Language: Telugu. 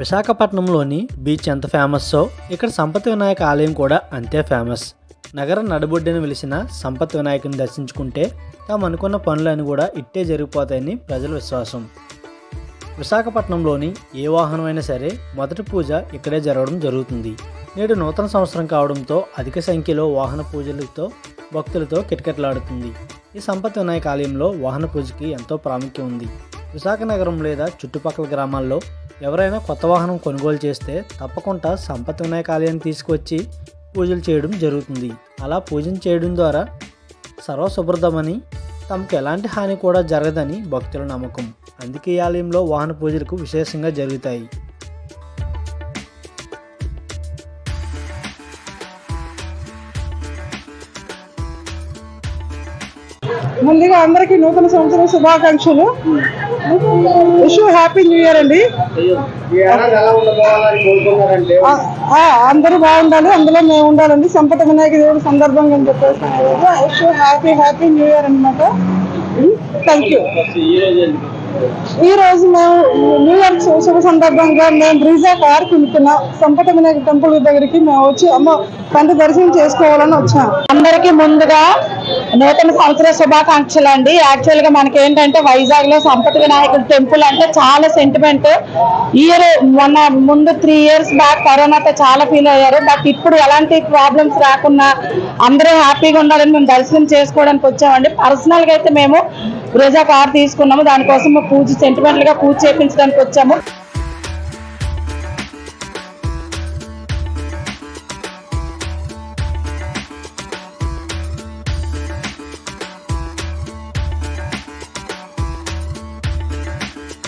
విశాఖపట్నంలోని బీచ్ ఎంత ఫేమస్సో ఇక్కడ సంపత్ వినాయక ఆలయం కూడా అంతే ఫేమస్. నగర నడిబొడ్డున వెలిసిన సంపత్ వినాయకుని దర్శించుకుంటే తాము అనుకున్న పనులన్నీ కూడా ఇట్టే జరిగిపోతాయని ప్రజల విశ్వాసం. విశాఖపట్నంలోని ఏ వాహనమైనా సరే మొదటి పూజ ఇక్కడే జరగడం జరుగుతుంది. నేడు నూతన సంవత్సరం కావడంతో అధిక సంఖ్యలో వాహన పూజలతో భక్తులతో కిటకిటలాడుతుంది. ఈ సంపత్ వినాయక ఆలయంలో వాహన పూజకి ఎంతో ప్రాముఖ్యం ఉంది. విశాఖ నగరం లేదా చుట్టుపక్కల గ్రామాల్లో ఎవరైనా కొత్త వాహనం కొనుగోలు చేస్తే తప్పకుండా సంపత్ వినాయక ఆలయాన్ని తీసుకువచ్చి పూజలు చేయడం జరుగుతుంది. అలా పూజలు చేయడం ద్వారా సర్వశుభ్రతమని, తమకు ఎలాంటి హాని కూడా జరగదని భక్తుల నమ్మకం. అందుకే ఈ ఆలయంలో వాహన పూజలకు విశేషంగా జరుగుతాయి. ముందుగా అందరికీ నూతన సంవత్సరం శుభాకాంక్షలు. విష్ హ్యాపీ న్యూ ఇయర్ అండి. అందరూ బాగుండాలి, అందులో మేము ఉండాలండి. సంపత్ వినాయక దేవుడి సందర్భంగా అని చెప్పేసి విష్ హ్యాపీ న్యూ ఇయర్ అనమాట. Thank you. ఈ రోజు మేము న్యూ ఇయర్ శుభ సందర్భంగా మేము బ్రీజా కార్ కొనుక్కున్నాం. సంపత్ వినాయక టెంపుల్ దగ్గరికి మేము వచ్చి అమ్మ పంట దర్శనం చేసుకోవాలని వచ్చాం. అందరికి ముందుగా నూతన సంవత్సర శుభాకాంక్షలు అండి. యాక్చువల్ గా మనకి ఏంటంటే వైజాగ్ లో సంపత్ వినాయకుడి టెంపుల్ అంటే చాలా సెంటిమెంట్. మొన్న ముందు 3 years బ్యాక్ కరోనాతో చాలా ఫీల్ అయ్యారు. బట్ ఇప్పుడు ఎలాంటి ప్రాబ్లమ్స్ రాకుండా అందరూ హ్యాపీగా ఉండాలని మేము దర్శనం చేసుకోవడానికి వచ్చామండి. పర్సనల్ గా అయితే మేము బ్రెజా కార్ తీసుకున్నాము. దానికోసం పూజ సెంటిమెంటల్ గా పూజ చేయించడానికి వచ్చాము.